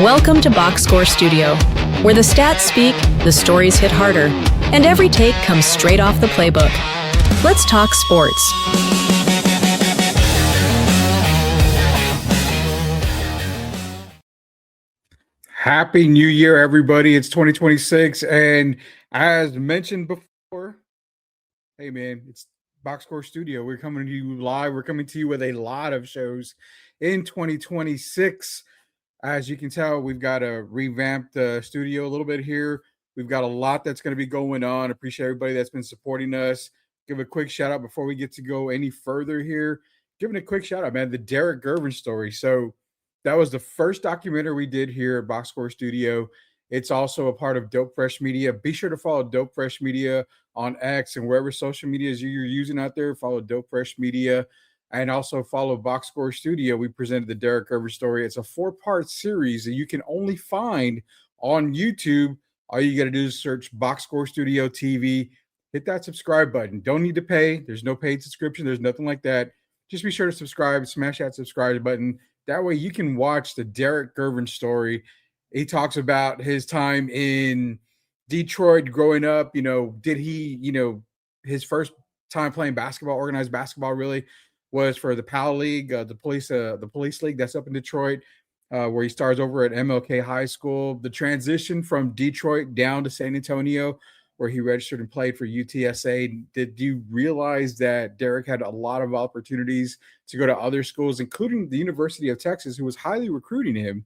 Welcome to Boxcore Studio, where the stats speak, the stories hit harder, and every take comes straight off the playbook. Let's talk sports. Happy New Year, everybody. It's 2026. And as mentioned before, hey, man, it's Boxcore Studio. We're coming to you live. We're coming to you with a lot of shows in 2026. As you can tell, we've got a revamped studio a little bit here. We've got a lot that's going to be going on. Appreciate everybody that's been supporting us. Give a quick shout out before we get to go any further here. Giving a quick shout out, man, the Derrick Gervin story. So that was the first documentary we did here at Boxcore Studio. It's also a part of Dope Fresh Media. Be sure to follow Dope Fresh Media on X and wherever social medias you're using out there. Follow Dope Fresh Media and also follow Boxcore Studio. We presented the Derrick Gervin story. It's a 4-part series that you can only find on YouTube. All you got to do is search Boxcore Studio TV. Hit that subscribe button. Don't need to pay. There's no paid subscription. There's nothing like that. Just be sure to subscribe. Smash that subscribe button. That way you can watch the Derrick Gervin story. He talks about his time in Detroit growing up. Did he, his first time playing basketball, organized basketball really, was for the PAL League, the police league that's up in Detroit, where he starts over at MLK High School. The transition from Detroit down to San Antonio, where he registered and played for UTSA. Did you realize that Derrick had a lot of opportunities to go to other schools, including the University of Texas, who was highly recruiting him,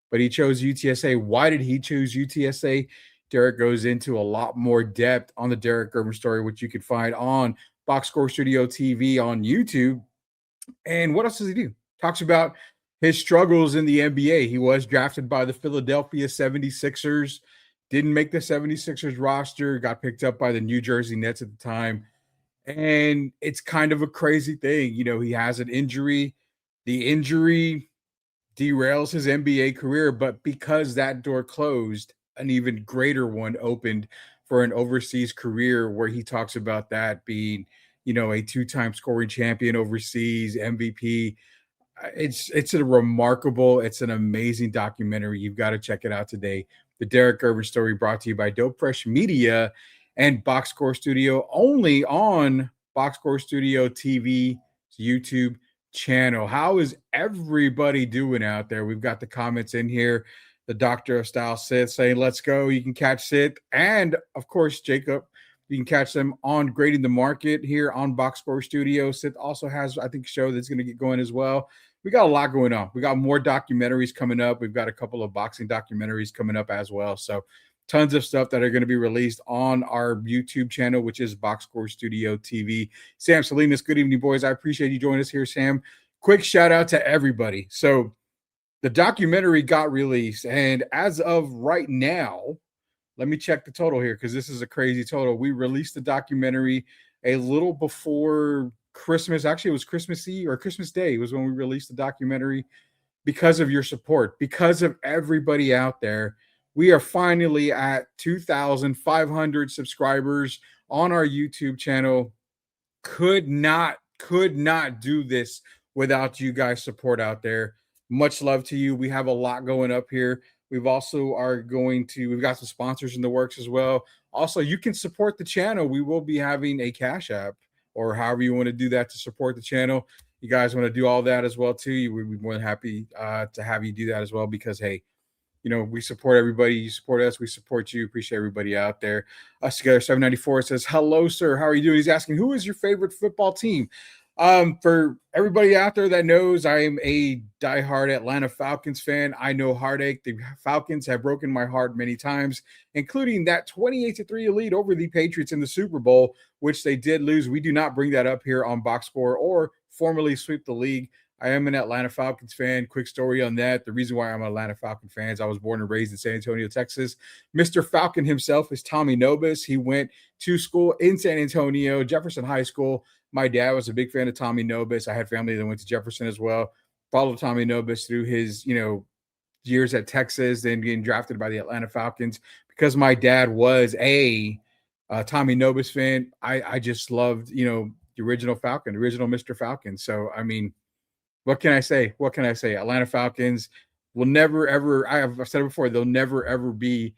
but he chose UTSA? Why did he choose UTSA? Derrick goes into a lot more depth on the Derrick Gervin story, which you can find on Boxcore Studio TV on YouTube. And what else does he do? Talks about his struggles in the NBA. He was drafted by the Philadelphia 76ers. Didn't make the 76ers roster, got picked up by the New Jersey Nets at the time. And it's kind of a crazy thing. He has an injury. The injury derails his NBA career, but because that door closed, an even greater one opened for an overseas career, where he talks about that being, a 2-time scoring champion overseas, MVP. It's a remarkable, it's an amazing documentary. You've got to check it out today. The Derrick Gervin story, brought to you by Dope Fresh Media and Boxcore Studio, only on Boxcore Studio TV YouTube channel. How is everybody doing out there? We've got the comments in here. The Doctor of Style Sith saying, let's go. You can catch Sith and, of course, Jacob. You can catch them on Grading the Market here on Boxcore Studio. Sith also has, I think, a show that's going to get going as well. We got a lot going on. We got more documentaries coming up. We've got a couple of boxing documentaries coming up as well. So tons of stuff that are going to be released on our YouTube channel, which is Boxcore Studio TV. Sam Salinas, good evening, boys. I appreciate you joining us here, Sam. Quick shout out to everybody. So the documentary got released, and as of right now, let me check the total here because this is a crazy total. We released the documentary a little before Christmas. Actually, it was Christmas Eve or Christmas Day was when we released the documentary. Because of your support, because of everybody out there, we are finally at 2,500 subscribers on our YouTube channel. Could not do this without you guys' support out there. Much love to you. We have a lot going up here. We've got some sponsors in the works as well. Also, you can support the channel. We will be having a Cash App, or however you want to do that to support the channel. You guys want to do all that as well too, we'd be more than happy to have you do that as well, because hey, we support everybody. You support us, we support you. Appreciate everybody out there. Us Together 794 says, hello, sir. How are you doing? He's asking, who is your favorite football team? For everybody out there that knows, I am a diehard Atlanta Falcons fan. I know heartache. The Falcons have broken my heart many times, including that 28-3 lead over the Patriots in the Super Bowl, which they did lose. We do not bring that up here on Boxcore or formally sweep the league. I am an Atlanta Falcons fan. Quick story on that. The reason why I'm an Atlanta Falcon fan is I was born and raised in San Antonio, Texas. Mr. Falcon himself is Tommy Nobis. He went to school in San Antonio, Jefferson High School. My dad was a big fan of Tommy Nobis. I had family that went to Jefferson as well. Followed Tommy Nobis through his, years at Texas, then getting drafted by the Atlanta Falcons. Because my dad was a Tommy Nobis fan, I just loved, the original Falcon, original Mr. Falcon. So, I mean, what can I say? Atlanta Falcons, will never, ever, I've said it before, they'll never, ever be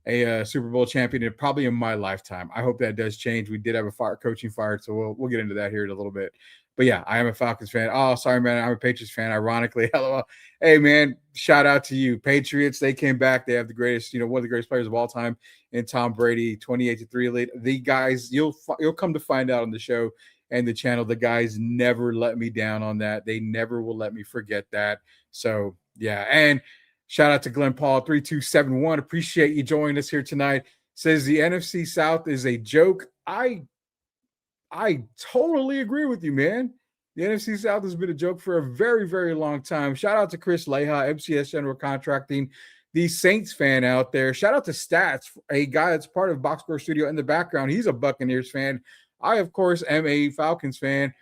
a Super Bowl champion, probably in my lifetime. I hope that does change. We did have a coaching fire, so we'll get into that here in a little bit. But yeah, I am a Falcons fan. Oh, sorry, man. I'm a Patriots fan, ironically. LOL. Hey, man, shout out to you. Patriots, they came back. They have the greatest, one of the greatest players of all time in Tom Brady, 28-3 lead. The guys, you'll come to find out on the show and the channel, the guys never let me down on that. They never will let me forget that. So, yeah. And shout out to Glenn Paul 3271. Appreciate you joining us here tonight. Says the NFC South is a joke. I totally agree with you, man. The NFC South has been a joke for a very, very long time. Shout out to Chris Leha, MCS General Contracting, the Saints fan out there. Shout out to Stats, a guy that's part of Boxcore Studio in the background. He's a Buccaneers fan. I, of course, am a Falcons fan.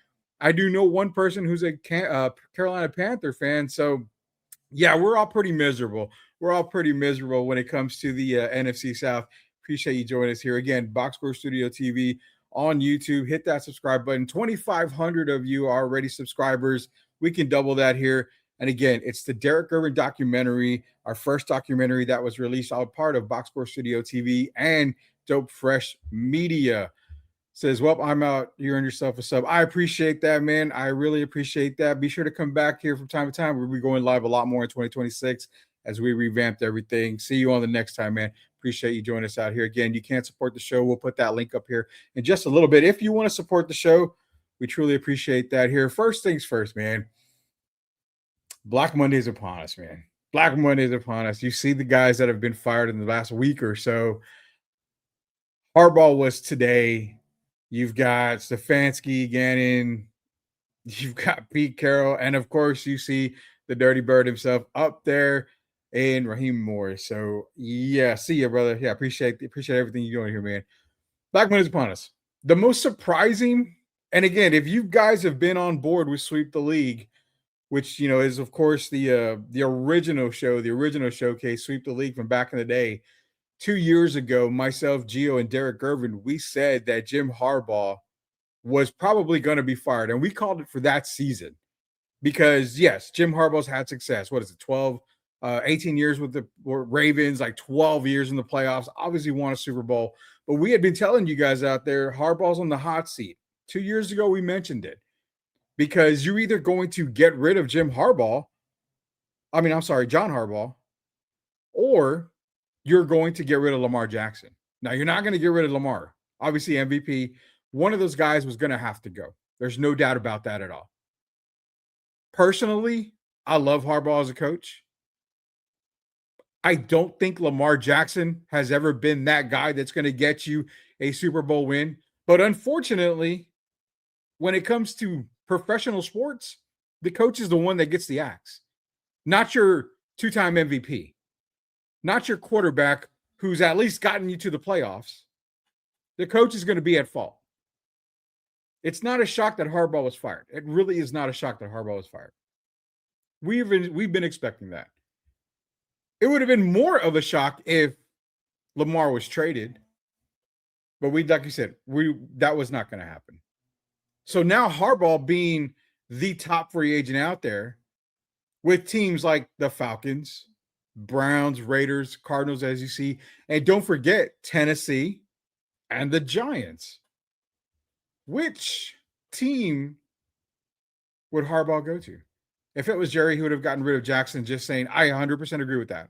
I do know one person who's a Carolina Panther fan. So, yeah, we're all pretty miserable. We're all pretty miserable when it comes to the NFC South. Appreciate you joining us here. Again, Boxcore Studio TV on YouTube. Hit that subscribe button. 2,500 of you are already subscribers. We can double that here. And again, it's the Derrick Gervin documentary, our first documentary that was released, all part of Boxcore Studio TV and Dope Fresh Media. Says, well, I'm out. You earned yourself a sub. I appreciate that, man. I really appreciate that. Be sure to come back here from time to time. We'll be going live a lot more in 2026 as we revamped everything. See you on the next time, man. Appreciate you joining us out here. Again, you can't support the show. We'll put that link up here in just a little bit. If you want to support the show, we truly appreciate that here. First things first, man. Black Monday's upon us, man. Black Monday's upon us. You see the guys that have been fired in the last week or so. Harbaugh was today. You've got Stefanski, Gannon. You've got Pete Carroll. And, of course, you see the Dirty Bird himself up there and Raheem Morris. So, yeah, see you, brother. Yeah, appreciate everything you're doing here, man. Black Monday's upon us. The most surprising, and again, if you guys have been on board with Sweep the League, which, is, of course, the original show, the original showcase, Sweep the League from back in the day, 2 years ago, myself, Gio, and Derrick Gervin, we said that Jim Harbaugh was probably going to be fired. And we called it for that season because, yes, Jim Harbaugh's had success. What is it, 18 years with the Ravens, like 12 years in the playoffs, obviously won a Super Bowl. But we had been telling you guys out there, Harbaugh's on the hot seat. 2 years ago, we mentioned it because you're either going to get rid of John Harbaugh, or you're going to get rid of Lamar Jackson. Now, you're not going to get rid of Lamar. Obviously, MVP. One of those guys was going to have to go. There's no doubt about that at all. Personally, I love Harbaugh as a coach. I don't think Lamar Jackson has ever been that guy that's going to get you a Super Bowl win. But unfortunately, when it comes to professional sports, the coach is the one that gets the axe, not your two-time MVP. Not your quarterback who's at least gotten you to the playoffs. The coach is going to be at fault. It's not a shock that Harbaugh was fired. It really is not a shock that Harbaugh was fired. We've been expecting that. It would have been more of a shock if Lamar was traded. But like you said, that was not going to happen. So now Harbaugh being the top free agent out there with teams like the Falcons, Browns, Raiders, Cardinals, as you see. And don't forget Tennessee and the Giants. Which team would Harbaugh go to? If it was Jerry, he would have gotten rid of Jackson, just saying, I 100% agree with that.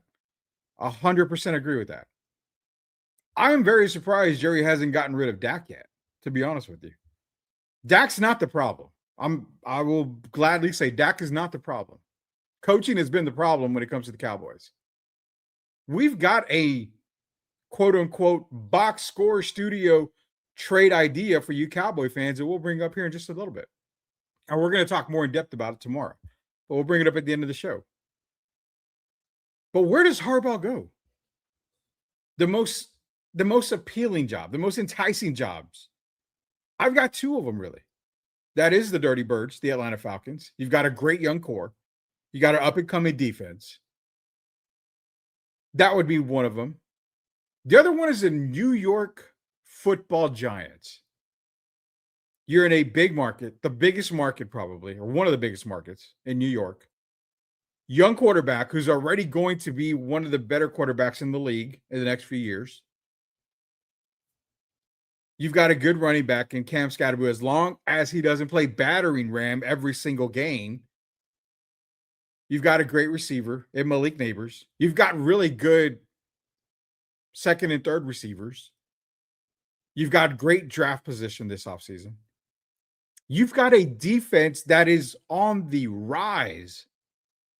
100% agree with that. I'm very surprised Jerry hasn't gotten rid of Dak yet, to be honest with you. Dak's not the problem. I will gladly say Dak is not the problem. Coaching has been the problem when it comes to the Cowboys. We've got a quote-unquote Boxcore Studio trade idea for you Cowboy fans that we'll bring up here in just a little bit. And we're going to talk more in depth about it tomorrow. But we'll bring it up at the end of the show. But where does Harbaugh go? The most appealing job, the most enticing jobs. I've got two of them, really. That is the Dirty Birds, the Atlanta Falcons. You've got a great young core. You got an up-and-coming defense. That would be one of them. The other one is the New York Football Giants. You're in a big market, the biggest market probably, or one of the biggest markets in New York. young quarterback who's already going to be one of the better quarterbacks in the league in the next few years. You've got a good running back in Cam Scatterbo, as long as he doesn't play battering ram every single game. You've got a great receiver in Malik Neighbors. You've got really good second and third receivers. You've got great draft position this offseason. You've got a defense that is on the rise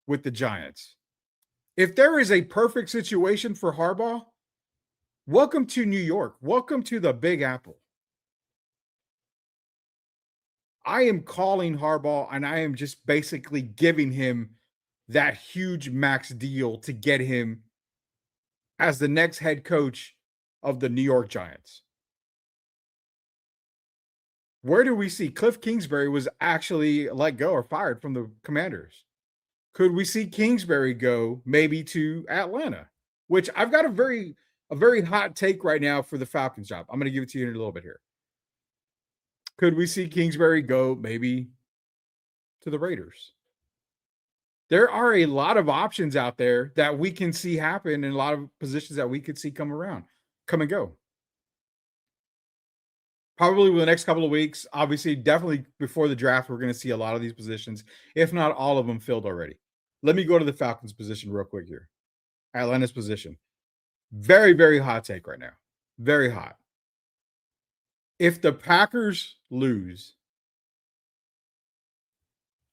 with the Giants. If there is a perfect situation for Harbaugh, welcome to New York. Welcome to the Big Apple. I am calling Harbaugh, and I am just basically giving him that huge max deal to get him as the next head coach of the New York Giants. Where do we see Cliff Kingsbury was actually let go or fired from the Commanders? Could we see Kingsbury go maybe to Atlanta? Which I've got a very hot take right now for the Falcons job. I'm going to give it to you in a little bit here. Could we see Kingsbury go maybe to the Raiders? There are a lot of options out there that we can see happen, and a lot of positions that we could see come and go. Probably within the next couple of weeks, obviously, definitely before the draft, we're going to see a lot of these positions, if not all of them, filled already. Let me go to the Falcons position real quick here. Atlanta's position. Very, very hot take right now. Very hot. If the Packers lose,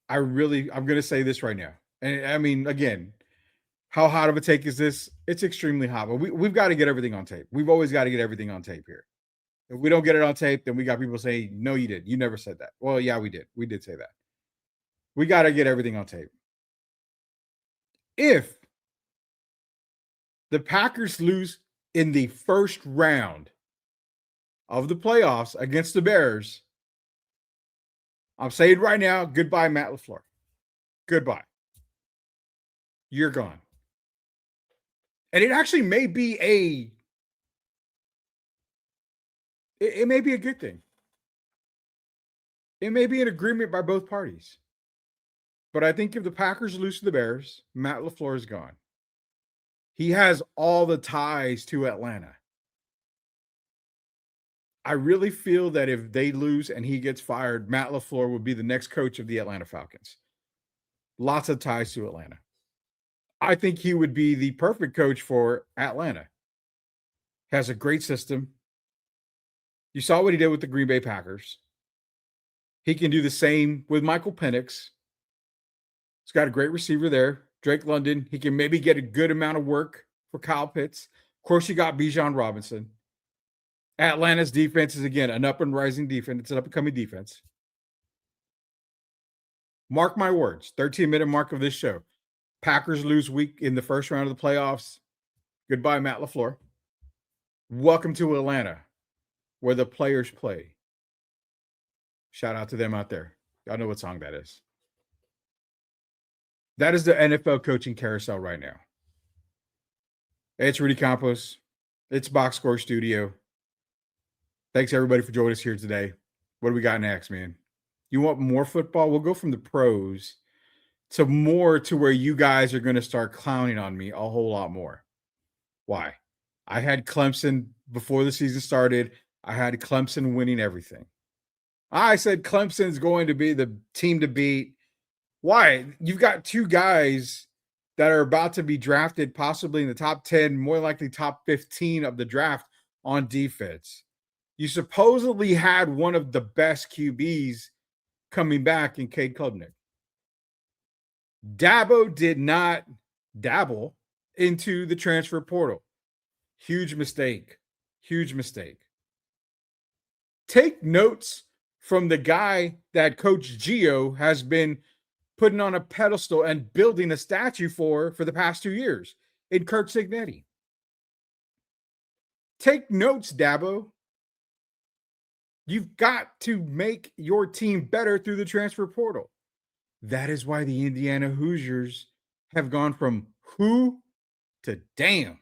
I'm going to say this right now. And I mean, again, how hot of a take is this? It's extremely hot, but we've got to get everything on tape. We've always got to get everything on tape here. If we don't get it on tape, then we got people saying, no, you did. You never said that. Well, yeah, we did. We did say that. We got to get everything on tape. If the Packers lose in the first round of the playoffs against the Bears, I'm saying right now, goodbye, Matt LaFleur. Goodbye. You're gone. And it actually may be it may be a good thing. It may be an agreement by both parties. But I think if the Packers lose to the Bears, Matt LaFleur is gone. He has all the ties to Atlanta. I really feel that if they lose and he gets fired, Matt LaFleur will be the next coach of the Atlanta Falcons. Lots of ties to Atlanta. I think he would be the perfect coach for Atlanta. Has a great system. You saw what he did with the Green Bay Packers. He can do the same with Michael Penix. He's got a great receiver there, Drake London. He can maybe get a good amount of work for Kyle Pitts. Of course, you got Bijan Robinson. Atlanta's defense is, again, an up and rising defense. It's an up-and-coming defense. Mark my words, 13-minute mark of this show. Packers lose week in the first round of the playoffs. Goodbye, Matt LaFleur. Welcome to Atlanta, where the players play. Shout out to them out there. Y'all know what song that is. That is the NFL coaching carousel right now. It's Rudy Campos. It's Boxcore Studio. Thanks, everybody, for joining us here today. What do we got next, man? You want more football? We'll go from the pros to more to where you guys are going to start clowning on me a whole lot more. Why? I had Clemson before the season started. I had Clemson winning everything. I said Clemson's going to be the team to beat. Why? You've got two guys that are about to be drafted possibly in the top 10, more likely top 15 of the draft on defense. You supposedly had one of the best QBs coming back in Cade Klubnik. Dabo did not dabble into the transfer portal. Huge mistake. Huge mistake. Take notes from the guy that Coach Gio has been putting on a pedestal and building a statue for the past 2 years in Curt Cignetti. Take notes, Dabo. You've got to make your team better through the transfer portal. That is why the Indiana Hoosiers have gone from who to damn.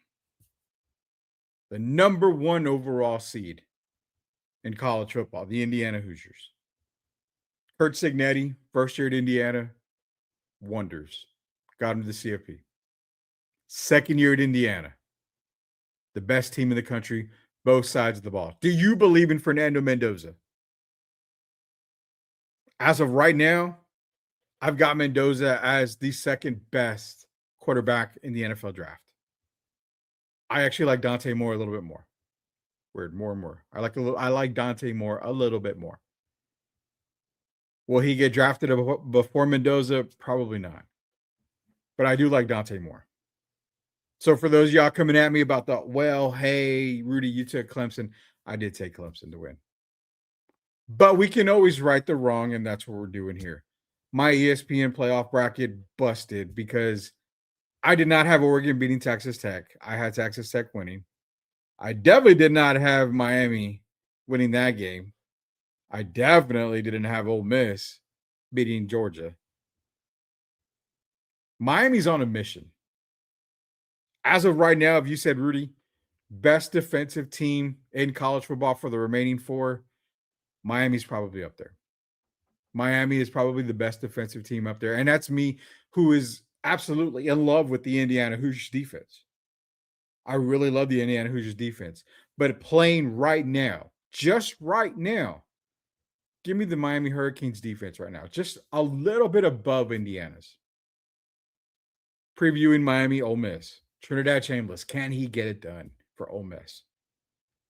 The number one overall seed in college football, the Indiana Hoosiers. Curt Cignetti, first year at Indiana, wonders. got him to the CFP. Second year at Indiana. The best team in the country, both sides of the ball. Do you believe in Fernando Mendoza? As of right now, I've got Mendoza as the second best quarterback in the NFL draft. I actually like Dante Moore a little bit more. Weird, more and more. I like Dante Moore a little bit more. Will he get drafted before Mendoza? Probably not. But I do like Dante Moore. So for those of y'all coming at me about hey, Rudy, you took Clemson. I did take Clemson to win. But we can always right the wrong, and that's what we're doing here. My ESPN playoff bracket busted because I did not have Oregon beating Texas Tech. I had Texas Tech winning. I definitely did not have Miami winning that game. I definitely didn't have Ole Miss beating Georgia. Miami's on a mission. As of right now, if you said, Rudy, best defensive team in college football for the remaining four, Miami's probably up there. Miami is probably the best defensive team up there. And that's me, who is absolutely in love with the Indiana Hoosiers defense. I really love the Indiana Hoosiers defense. But playing right now, just right now, give me the Miami Hurricanes defense right now. Just a little bit above Indiana's. Previewing Miami, Ole Miss. Trinidad Chambliss, can he get it done for Ole Miss?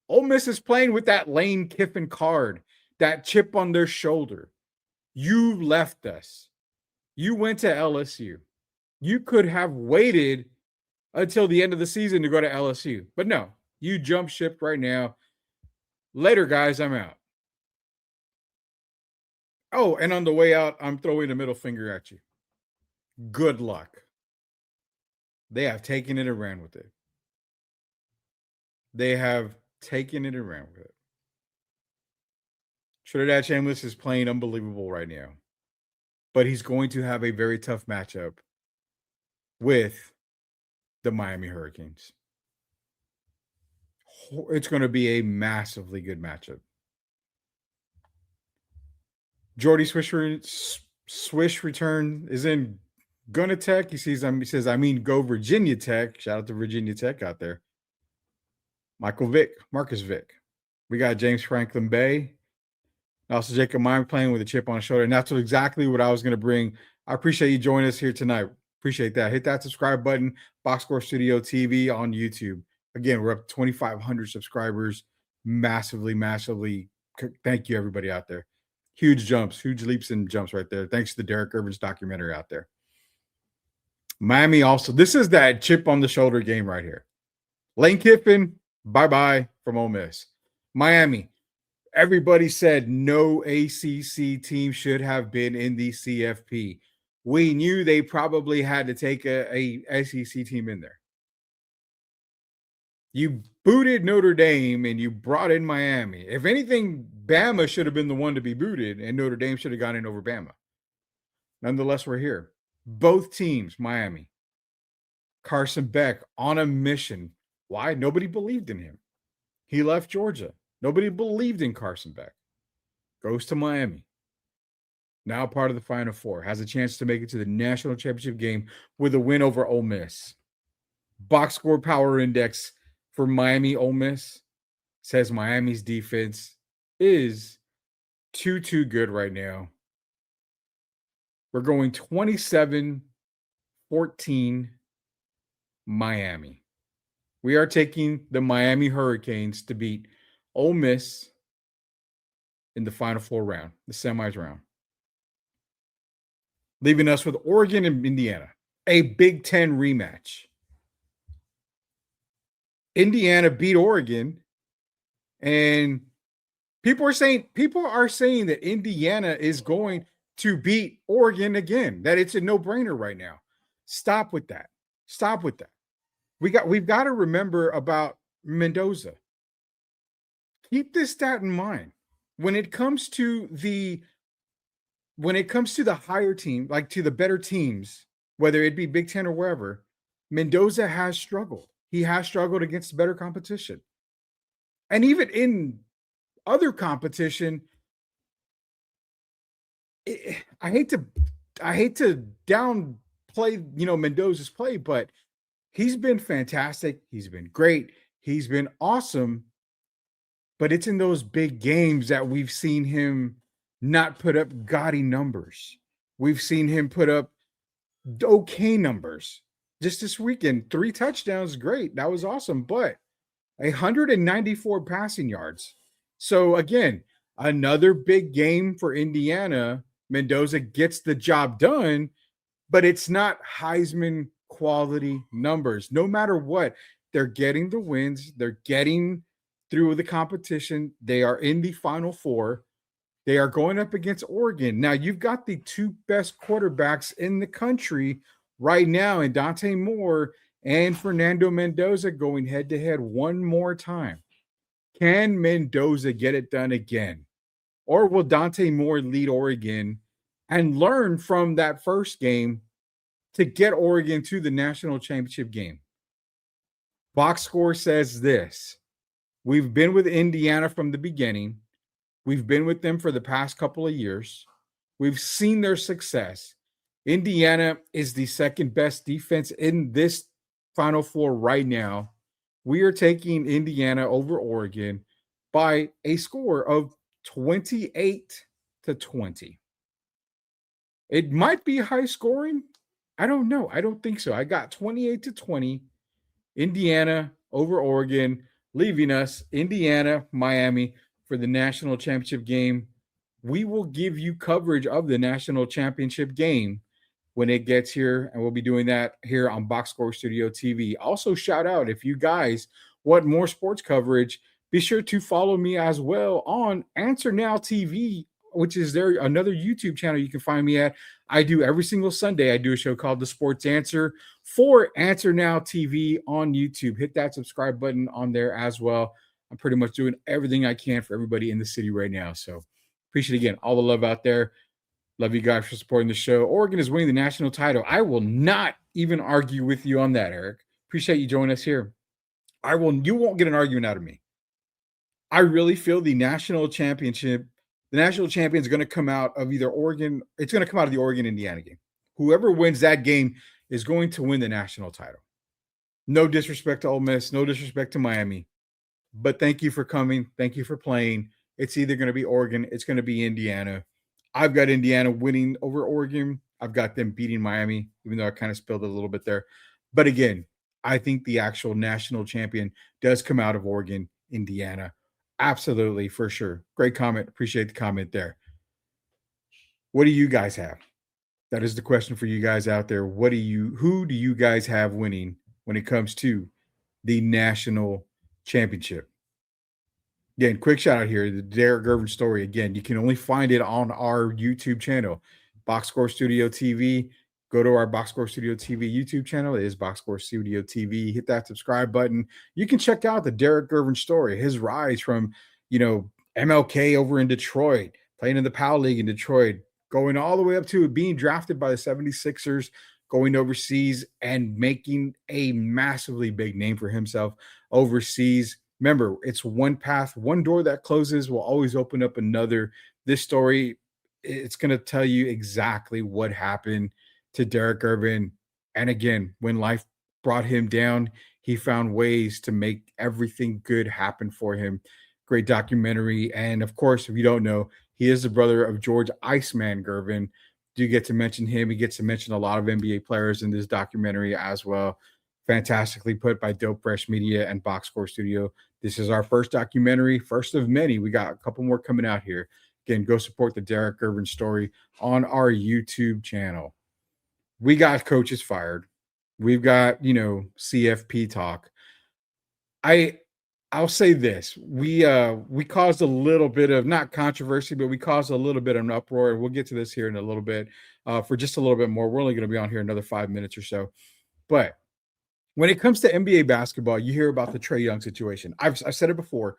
Ole Miss is playing with that Lane Kiffin card, that chip on their shoulder. You left us. You went to LSU. You could have waited until the end of the season to go to LSU. But no, you jump ship right now. Later, guys, I'm out. Oh, and on the way out, I'm throwing a middle finger at you. Good luck. They have taken it and ran with it. They have taken it and ran with it. Trinidad Chambliss is playing unbelievable right now. But he's going to have a very tough matchup with the Miami Hurricanes. It's going to be a massively good matchup. Jordy Swish return is in Gonna Tech. He says, go Virginia Tech. Shout out to Virginia Tech out there. Marcus Vick. We got James Franklin Bay. Also, Jacob Mine playing with a chip on his shoulder. And that's exactly what I was going to bring. I appreciate you joining us here tonight. Appreciate that. Hit that subscribe button. Boxcore Studio TV on YouTube. Again, we're up to 2,500 subscribers. Massively, massively. Thank you, everybody out there. Huge jumps, huge leaps and jumps right there. Thanks to Derrick Irvin's documentary out there. Miami also. This is that chip on the shoulder game right here. Lane Kiffin, bye-bye from Ole Miss. Miami. Everybody said no ACC team should have been in the CFP. We knew they probably had to take a SEC team in there. You booted Notre Dame and you brought in Miami. If anything, Bama should have been the one to be booted and Notre Dame should have gone in over Bama. Nonetheless, we're here. Both teams, Miami. Carson Beck on a mission. Why? Nobody believed in him. He left Georgia. Nobody believed in Carson Beck. Goes to Miami. Now part of the Final Four. Has a chance to make it to the national championship game with a win over Ole Miss. Box score power index for Miami Ole Miss says Miami's defense is too good right now. We're going 27-14 Miami. We are taking the Miami Hurricanes to beat Ole Miss in the Final Four round, the semis round. Leaving us with Oregon and Indiana, a Big Ten rematch. Indiana beat Oregon, and people are saying that Indiana is going to beat Oregon again, that it's a no-brainer right now. Stop with that. Stop with that. We've got to remember about Mendoza. Keep this stat in mind. When it comes to the higher team, like to the better teams, whether it be Big Ten or wherever, Mendoza has struggled. He has struggled against better competition. And even in other competition, I hate to downplay play, Mendoza's play, but he's been fantastic. He's been great. He's been awesome. But it's in those big games that we've seen him not put up gaudy numbers. We've seen him put up okay numbers. Just this weekend, 3 touchdowns, great. That was awesome. But 194 passing yards. So again, another big game for Indiana. Mendoza gets the job done, but it's not Heisman quality numbers. No matter what, they're getting the wins. They're getting through the competition. They are in the Final Four. They are going up against Oregon. Now, you've got the 2 best quarterbacks in the country right now, and Dante Moore and Fernando Mendoza going head-to-head one more time. Can Mendoza get it done again? Or will Dante Moore lead Oregon and learn from that first game to get Oregon to the national championship game? Box Score says this: we've been with Indiana from the beginning. We've been with them for the past couple of years. We've seen their success. Indiana is the second best defense in this Final Four right now. We are taking Indiana over Oregon by a score of 28-20. It might be high scoring. I don't know. I don't think so. I got 28-20, Indiana over Oregon, leaving us Indiana, Miami for the national championship game. We will give you coverage of the national championship game when it gets here, and we'll be doing that here on Boxcore Studio TV. Also, shout out, if you guys want more sports coverage, be sure to follow me as well on Answer Now TV, which is another YouTube channel you can find me at. I do every single Sunday. I do a show called The Sports Answer for Answer Now TV on YouTube. Hit that subscribe button on there as well. I'm pretty much doing everything I can for everybody in the city right now. So appreciate, again, all the love out there. Love you guys for supporting the show. Oregon is winning the national title. I will not even argue with you on that, Eric. Appreciate you joining us here. You won't get an argument out of me. I really feel the national champion is going to come out of either Oregon. It's going to come out of the Oregon-Indiana game. Whoever wins that game is going to win the national title. No disrespect to Ole Miss, no disrespect to Miami, but thank you for coming. Thank you for playing. It's either going to be Oregon, it's going to be Indiana. I've got Indiana winning over Oregon. I've got them beating Miami, even though I kind of spilled it a little bit there. But again, I think the actual national champion does come out of Oregon, Indiana. Absolutely, for sure. Great comment. Appreciate the comment there. What do you guys have? That is the question for you guys out there. Who do you guys have winning when it comes to the national championship? Again, quick shout out here, the Derrick Gervin story. Again, you can only find it on our YouTube channel, Boxcore Studio TV. Go to our Boxcore Studio TV YouTube channel. It is Boxcore Studio TV. Hit that subscribe button. You can check out the Derrick Gervin story, his rise from, MLK over in Detroit, playing in the Powell League in Detroit, going all the way up to being drafted by the 76ers, going overseas and making a massively big name for himself overseas. Remember, it's one path, one door that closes will always open up another. This story, it's going to tell you exactly what happened to Derrick Gervin. And again, when life brought him down, he found ways to make everything good happen for him. Great documentary. And of course, if you don't know, he is the brother of George Iceman Gervin. Do get to mention him. He gets to mention a lot of NBA players in this documentary as well. Fantastically put by Dope Fresh Media and Boxcore Studio. This is our first documentary, first of many. We got a couple more coming out here. Again, go support the Derrick Gervin story on our YouTube channel. We got coaches fired. We've got, CFP talk. I'll say this. We caused a little bit of, not controversy, but we caused a little bit of an uproar. We'll get to this here in a little bit for just a little bit more. We're only going to be on here another 5 minutes or so. But when it comes to NBA basketball, you hear about the Trae Young situation. I've said it before.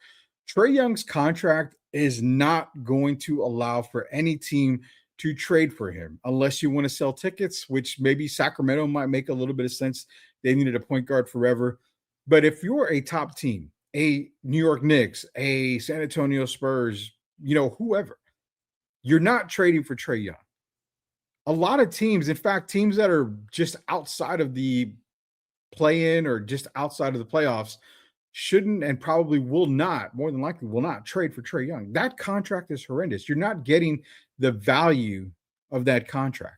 Trae Young's contract is not going to allow for any team to trade for him unless you want to sell tickets, which maybe Sacramento might make a little bit of sense. They needed a point guard forever. But if you're a top team, a New York Knicks, a San Antonio Spurs, whoever, you're not trading for Trae Young a lot of teams, in fact, teams that are just outside of the play-in or just outside of the playoffs shouldn't and probably will not, more than likely will not trade for Trae Young. That contract is horrendous. You're not getting the value of that contract.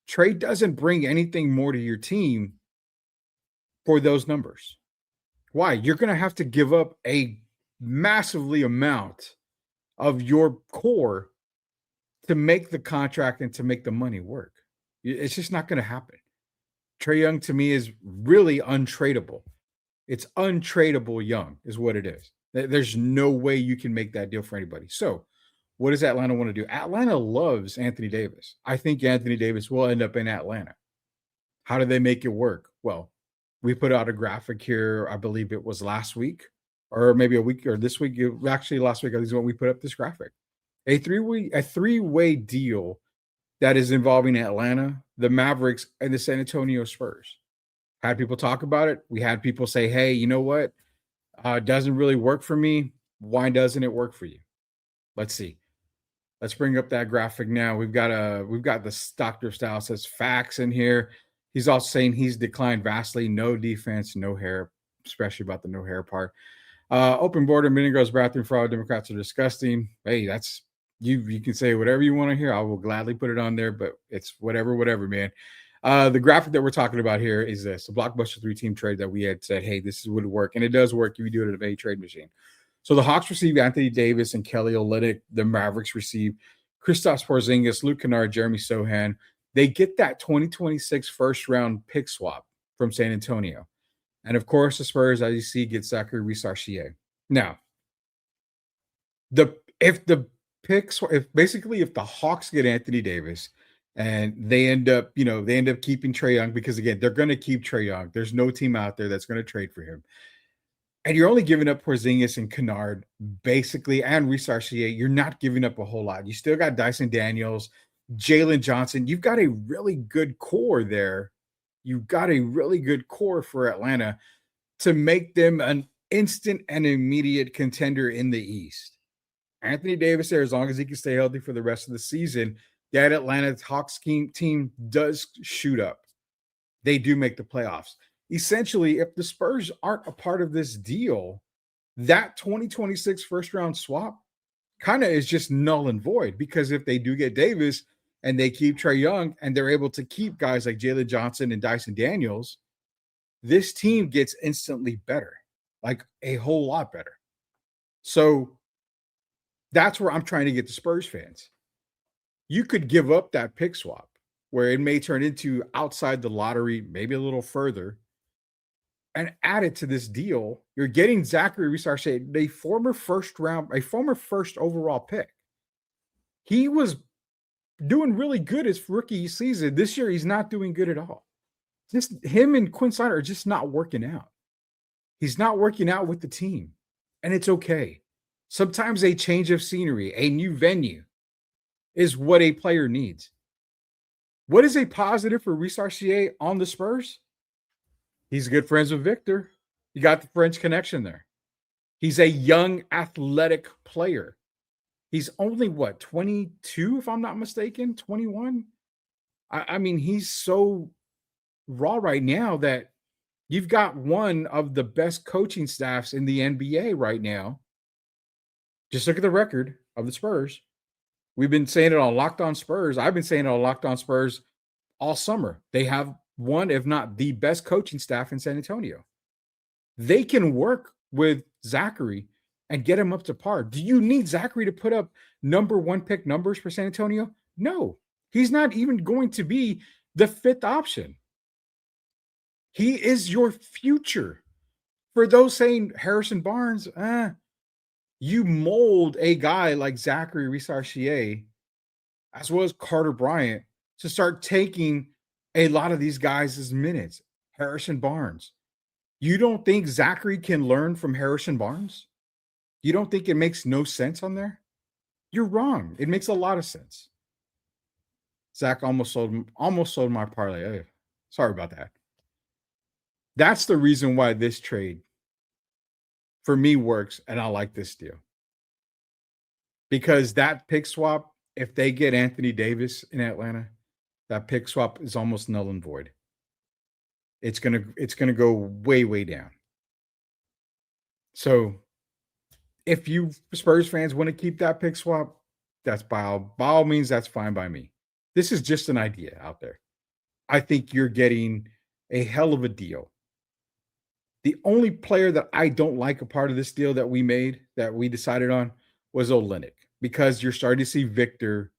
Trae doesn't bring anything more to your team for those numbers. Why? You're going to have to give up a massively amount of your core to make the contract and to make the money work. It's just not going to happen. Trae Young to me is really untradeable. It's untradeable Young is what it is. There's no way you can make that deal for anybody. So what does Atlanta want to do? Atlanta loves Anthony Davis. I think Anthony Davis will end up in Atlanta. How do they make it work? Well, we put out a graphic here. I believe it was last week or maybe a week or this week. Actually, last week is when we put up this graphic. A three-way deal that is involving Atlanta, the Mavericks, and the San Antonio Spurs. Had people talk about it. We had people say, hey, you know what? It doesn't really work for me. Why doesn't it work for you? Let's see. Let's bring up that graphic now. We've got the Dr. Style says facts in here. He's also saying he's declined vastly. No defense, no hair, especially about the no hair part. Open border, mini girls bathroom for all Democrats are disgusting. Hey, that's you can say whatever you want to hear. I will gladly put it on there, but it's whatever, man. The graphic that we're talking about here is this, the Blockbuster 3-team trade that we had said, hey, this would work. And it does work if you do it at a trade machine. So the Hawks receive Anthony Davis and Kelly Olynyk. The Mavericks receive Kristaps Porzingis, Luke Kennard, Jeremy Sohan. They get that 2026 first-round pick swap from San Antonio. And, of course, the Spurs, as you see, get Zachary Reese-Archier. Now, if the Hawks get Anthony Davis and they end up keeping Trae Young because, again, they're going to keep Trae Young. There's no team out there that's going to trade for him. And you're only giving up Porzingis and Kennard, basically, and Reese-Archier. You're not giving up a whole lot. You still got Dyson Daniels, Jalen Johnson. You've got a really good core there. You've got a really good core for Atlanta to make them an instant and immediate contender in the East. Anthony Davis there, as long as he can stay healthy for the rest of the season, that Atlanta Hawks team does shoot up. They do make the playoffs. Essentially, if the Spurs aren't a part of this deal, that 2026 first-round swap kind of is just null and void, because if they do get Davis and they keep Trae Young and they're able to keep guys like Jalen Johnson and Dyson Daniels, this team gets instantly better, like a whole lot better. So that's where I'm trying to get the Spurs fans. You could give up that pick swap where it may turn into outside the lottery, maybe a little further, and add it to this deal. You're getting Zachary Reese-Archier, a former first overall pick. He was doing really good his rookie season. This year, he's not doing good at all. Just him and Quinn Snyder are just not working out. He's not working out with the team, and it's okay. Sometimes a change of scenery, a new venue is what a player needs. What is a positive for Reese-Archier on the Spurs? He's good friends with Victor. You got the French connection there. He's a young, athletic player. He's only, 22, if I'm not mistaken, 21? I mean, he's so raw right now that you've got one of the best coaching staffs in the NBA right now. Just look at the record of the Spurs. We've been saying it on Locked On Spurs. I've been saying it on Locked On Spurs all summer. They have one, if not the best coaching staff in San Antonio. They can work with Zachary and get him up to par. Do you need Zachary to put up number one pick numbers for San Antonio? No, he's not even going to be the fifth option. He is your future. For those saying Harrison Barnes, you mold a guy like Zachary Reese-Archier, as well as Carter Bryant, to start taking a lot of these guys' minutes. Harrison Barnes. You don't think Zachary can learn from Harrison Barnes? You don't think it makes no sense on there? You're wrong. It makes a lot of sense. Zach almost sold my parlay. Oh, sorry about that. That's the reason why this trade for me works, and I like this deal. Because that pick swap, if they get Anthony Davis in Atlanta, that pick swap is almost null and void. It's gonna go way, way down. So if you Spurs fans want to keep that pick swap, that's by all means, that's fine by me. This is just an idea out there. I think you're getting a hell of a deal. The only player that I don't like a part of this deal that we decided on was Olynyk, because you're starting to see Victor.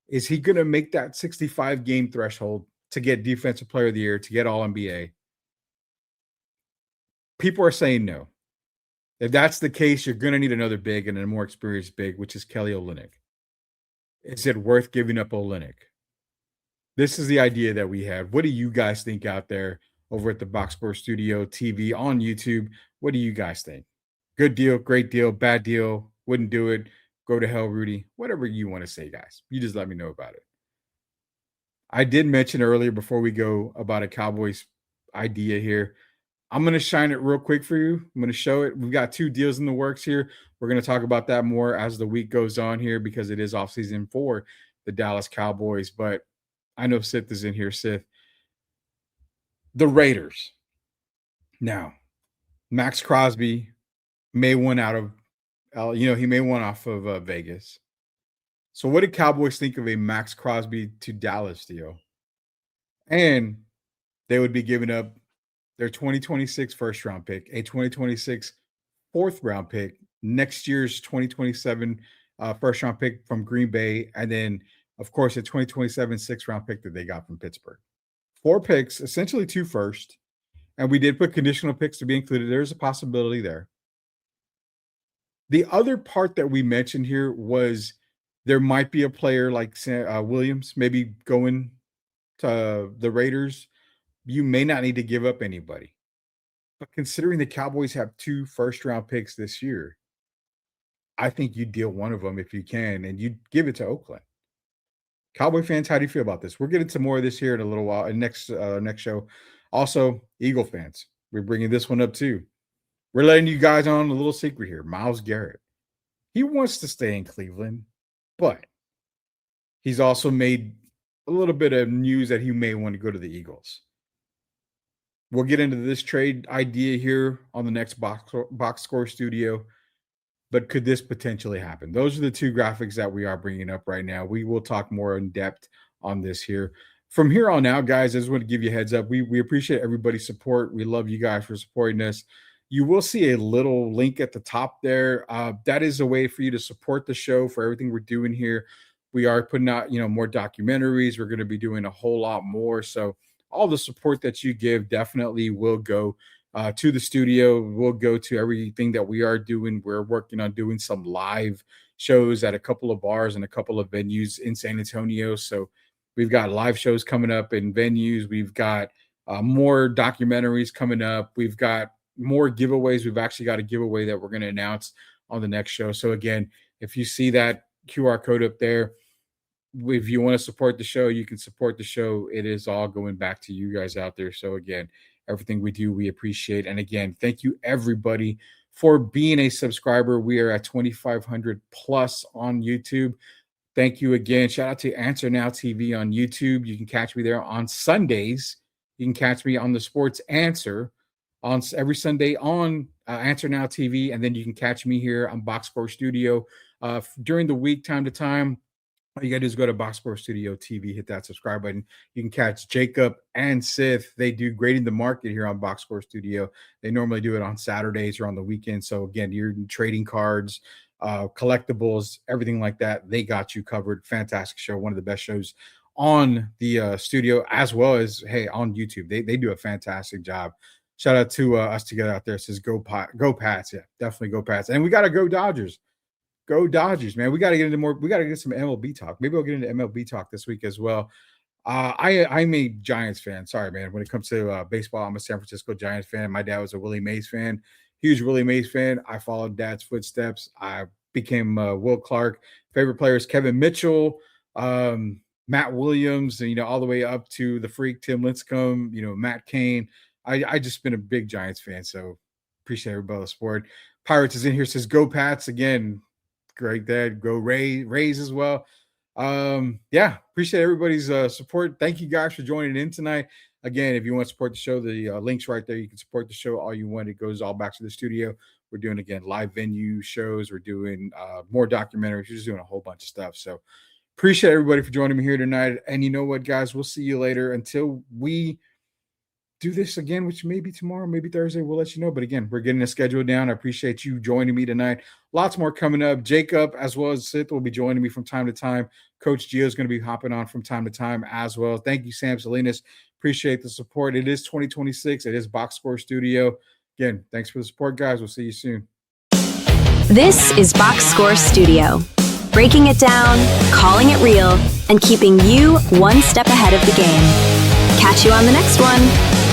Is he going to make that 65 game threshold to get Defensive Player of the Year, to get All NBA? People are saying no. If that's the case, you're going to need another big and a more experienced big, which is Kelly Olynyk. Is it worth giving up Olynyk? This is the idea that we had. What do you guys think out there over at the Boxcore Studio TV on YouTube? What do you guys think? Good deal, great deal, bad deal, wouldn't do it, go to hell, Rudy. Whatever you want to say, guys. You just let me know about it. I did mention earlier before we go about a Cowboys idea here. I'm going to shine it real quick for you. I'm going to show it. We've got 2 deals in the works here. We're going to talk about that more as the week goes on here, because it is offseason for the Dallas Cowboys. But I know Sith is in here. Sith. The Raiders. Now, Max Crosby may win out of, he may win off of Vegas. So what did Cowboys think of a Max Crosby to Dallas deal? And they would be giving up their 2026 first round pick, a 2026 fourth round pick, next year's 2027 first round pick from Green Bay, and then, of course, a 2027 sixth round pick that they got from Pittsburgh. 4 picks, essentially 2 first. And we did put conditional picks to be included. There's a possibility there. The other part that we mentioned here was there might be a player like Williams maybe going to the Raiders. You may not need to give up anybody. But considering the Cowboys have 2 first-round picks this year, I think you deal one of them if you can, and you give it to Oakland. Cowboy fans, how do you feel about this? We're getting to more of this here in a little while, next show. Also, Eagle fans, we're bringing this one up too. We're letting you guys on a little secret here. Myles Garrett. He wants to stay in Cleveland, but he's also made a little bit of news that he may want to go to the Eagles. We'll get into this trade idea here on the next Boxcore Studio, but could this potentially happen? Those are the 2 graphics that we are bringing up right now. We will talk more in depth on this here. From here on out, guys, I just want to give you a heads up. We appreciate everybody's support. We love you guys for supporting us. You will see a little link at the top there. That is a way for you to support the show for everything we're doing here. We are putting out, more documentaries. We're going to be doing a whole lot more. So all the support that you give definitely will go to the studio. We'll go to everything that we are doing. We're working on doing some live shows at a couple of bars and a couple of venues in San Antonio. So we've got live shows coming up in venues. We've got more documentaries coming up. We've got more giveaways. We've actually got a giveaway that we're going to announce on the next show. So again, if you see that QR code up there, if you want to support the show, you can support the show. It is all going back to you guys out there. So again, everything we do, we appreciate. And again, thank you everybody for being a subscriber. We are at 2,500 plus on YouTube. Thank you again. Shout out to Answer Now TV on YouTube. You can catch me there on Sundays. You can catch me on the Sports Answer on every Sunday on Answer Now TV. And then you can catch me here on Boxcore Studio during the week, time to time. All you got to do is go to Boxcore Studio TV, hit that subscribe button. You can catch Jacob and Sith. They do Grading the Market here on Boxcore Studio. They normally do it on Saturdays or on the weekend. So again, you're trading cards, collectibles, everything like that. They got you covered. Fantastic show. One of the best shows on the studio, as well as, hey, on YouTube. They do a fantastic job. Shout out to us together out there. It says go Pats. Yeah, definitely go Pats. And we got to go Dodgers. Go Dodgers, man. We got to get into more. We got to get some MLB talk. Maybe I'll get into MLB talk this week as well. I'm a Giants fan. Sorry, man. When it comes to baseball, I'm a San Francisco Giants fan. My dad was a Willie Mays fan. Huge Willie Mays fan. I followed dad's footsteps. I became Will Clark. Favorite players, Kevin Mitchell, Matt Williams, and, all the way up to the freak, Tim Lincecum, Matt Cain. I just been a big Giants fan, so appreciate everybody the support. Pirates is in here, says go Pats again. Great dad, go Rays as well. Yeah, appreciate everybody's support. Thank you guys for joining in tonight. Again, if you want to support the show, the link's right there. You can support the show all you want. It goes all back to the studio. We're doing, again, live venue shows. We're doing more documentaries. We're just doing a whole bunch of stuff. So appreciate everybody for joining me here tonight. And you know what, guys? We'll see you later. Until we do this again, which may be tomorrow, maybe Thursday, we'll let you know. But again, we're getting the schedule down. I appreciate you joining me tonight. Lots more coming up. Jacob, as well as Sith, will be joining me from time to time. Coach Gio is going to be hopping on from time to time as well. Thank you, Sam Salinas. Appreciate the support. It is 2026. It is Boxcore Studio. Again, thanks for the support, guys. We'll see you soon. This is Boxcore Studio. Breaking it down, calling it real, and keeping you one step ahead of the game. Catch you on the next one.